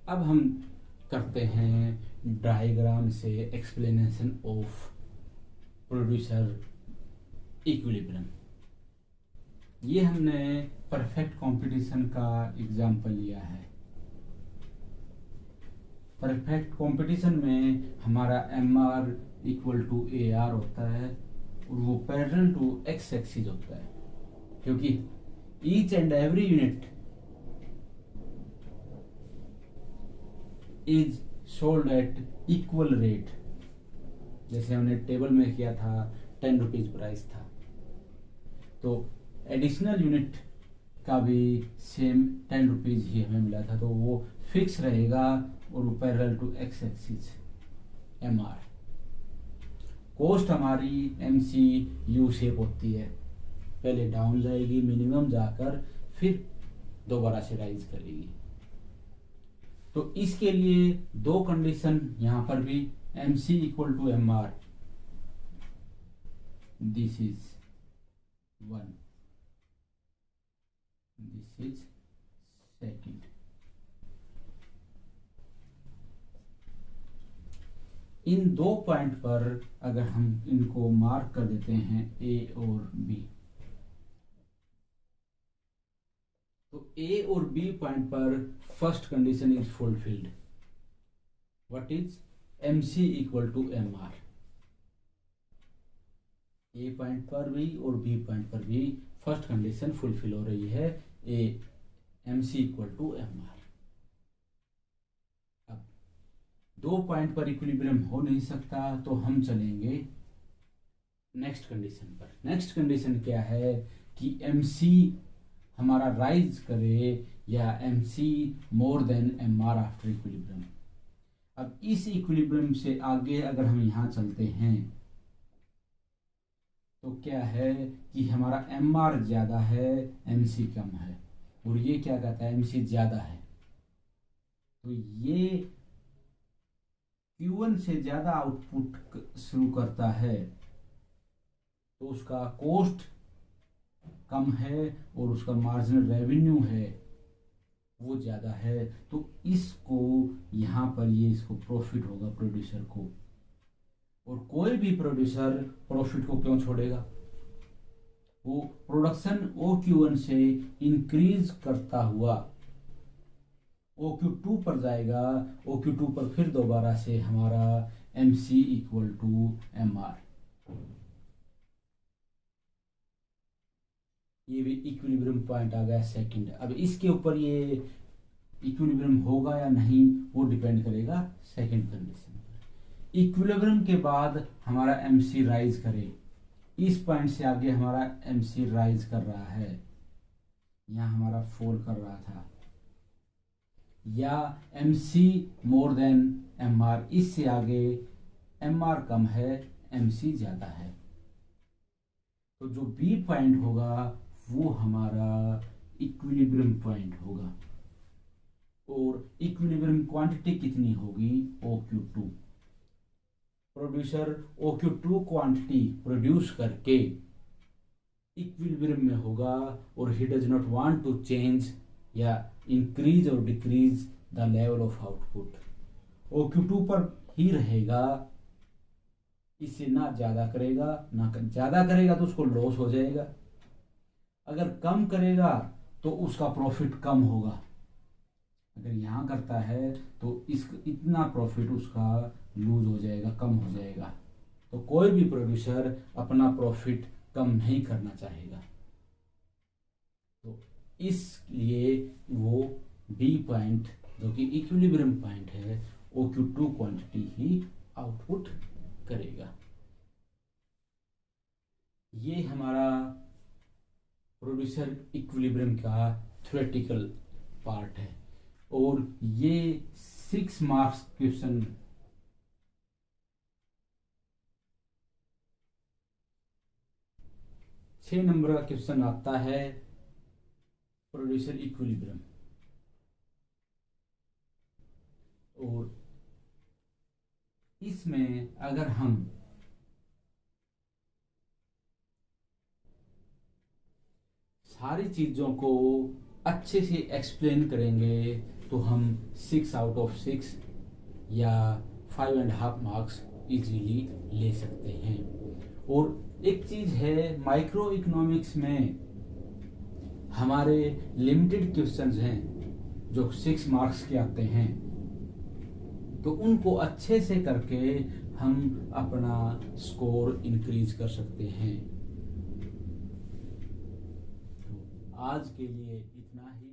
अब हम करते हैं डायग्राम से एक्सप्लेनेशन ऑफ प्रोड्यूसर इक्विलिब्रियम। ये हमने परफेक्ट कंपटीशन का एग्जांपल लिया है। परफेक्ट कंपटीशन में हमारा M R equal to A R होता है और वो पैरेलल टू एक्स एक्सिस होता है, क्योंकि each and every unit is sold at equal rate. जैसे हमने टेबल में किया था 10 रुपीज प्राइस था, तो एडिशनल यूनिट का भी सेम 10 रुपीज ही हमें मिला था, तो वो फिक्स रहेगा और वो parallel to X axis M R. Cost हमारी एम सी यू शेप होती है, पहले डाउन जाएगी मिनिमम जाकर फिर दोबारा से राइज करेगी। तो इसके लिए दो कंडीशन यहां पर भी M C equal to M R, this is 1, this is second. इन दो पॉइंट पर अगर हम इनको मार्क कर देते हैं ए और बी, तो ए और बी पॉइंट पर first condition is fulfilled. What is M C equal to M R. A point पर भी और बी पॉइंट पर भी फर्स्ट कंडीशन फुलफिल हो रही है, A M C equal to M R. अब दो पॉइंट पर इक्विलिब्रियम हो नहीं सकता, तो हम चलेंगे नेक्स्ट कंडीशन पर। नेक्स्ट कंडीशन क्या है कि एम सी हमारा राइज करे या M C more than M R after equilibrium. अब इस इक्विलिब्रियम से आगे अगर हम यहां चलते हैं तो क्या है कि हमारा एम आर ज्यादा है, एम सी कम है, और ये क्या कहता है एम सी ज्यादा है, तो ये Q1 से ज्यादा आउटपुट शुरू करता है, तो उसका कॉस्ट कम है और उसका मार्जिनल रेवेन्यू है वो ज्यादा है, तो इसको यहां पर ये इसको प्रॉफिट होगा प्रोड्यूसर को। और कोई भी प्रोड्यूसर प्रॉफिट को क्यों छोड़ेगा, वो प्रोडक्शन OQ1 से इंक्रीज करता हुआ OQ2 पर जाएगा, OQ2 पर फिर दोबारा से हमारा MC इक्वल टू MR। ये भी इक्विलिब्रियम पॉइंट आ गया सेकंड। अब इसके ऊपर ये इक्विलिब्रियम होगा या नहीं वो डिपेंड करेगा सेकंड कंडीशन पर। इक्विलिब्रियम के बाद हमारा एमसी राइज करे, इस पॉइंट से आगे हमारा एमसी राइज कर रहा है, यहाँ हमारा फॉल कर रहा था, या एमसी मोर देन एमआर, इससे आगे एमआर कम है एमसी ज्यादा है, तो जो बी पॉइंट होगा वो हमारा इक्विलिब्रियम पॉइंट होगा। और इक्विलिब्रियम क्वांटिटी कितनी होगी, OQ2। Producer OQ2 quantity produce करके इक्विलिब्रियम में होगा और he does not want to change या इंक्रीज और decrease the level of output. OQ2 पर ही रहेगा, इससे ना ज्यादा करेगा ना ज्यादा करेगा तो उसको लॉस हो जाएगा, अगर कम करेगा तो उसका प्रॉफिट कम होगा। अगर यहाँ करता है तो इस इतना प्रॉफिट उसका लूज हो जाएगा, कम हो जाएगा। तो कोई भी प्रोड्यूसर अपना प्रॉफिट कम नहीं करना चाहेगा, तो इसलिए वो बी पॉइंट जो कि इक्विलिब्रियम पॉइंट है OQ2 क्वांटिटी ही आउटपुट करेगा। ये हमारा प्रोड्यूसर इक्विलिब्रियम का थ्योरेटिकल पार्ट है, और ये 6 मार्क्स क्वेश्चन छह नंबर का क्वेश्चन आता है प्रोड्यूसर इक्विलिब्रियम। और इसमें अगर हम सारी चीजों को अच्छे से एक्सप्लेन करेंगे तो हम 6/6 या 5.5 मार्क्स इजीली ले सकते हैं। और एक चीज़ है, माइक्रो इकोनॉमिक्स में हमारे लिमिटेड क्वेश्चंस हैं जो 6 मार्क्स के आते हैं, तो उनको अच्छे से करके हम अपना स्कोर इंक्रीज कर सकते हैं। तो आज के लिए इतना ही।